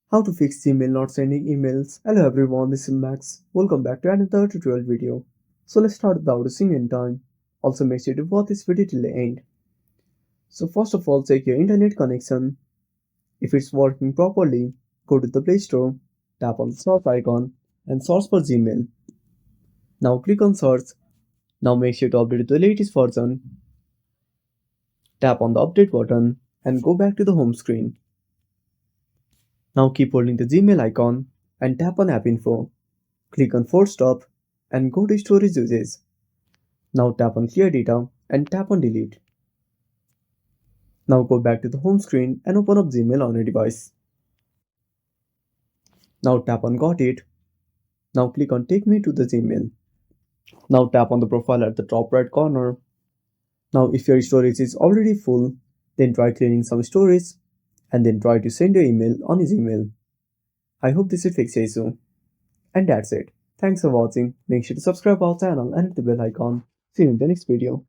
How to fix Gmail not sending emails. Hello everyone, this is Max. Welcome back to another tutorial video. So let's start without wasting any time. Also make sure to watch this video till the end. So first of all, check your internet connection. If it's working properly, go to the Play Store, tap on the search icon and search for Gmail. Now click on search. Now make sure to update to the latest version. Tap on the update button and go back to the home screen. Now keep holding the Gmail icon and tap on App Info. Click on Force Stop and go to Storage Uses. Now tap on Clear Data and tap on Delete. Now go back to the home screen and open up Gmail on your device. Now tap on Got It. Now click on Take Me to the Gmail. Now tap on the profile at the top right corner. Now if your storage is already full, then try cleaning some storage and then try to send your email on Gmail. I hope this will fix your issue. And that's it. Thanks for watching. Make sure to subscribe our channel and hit the bell icon. See you in the next video.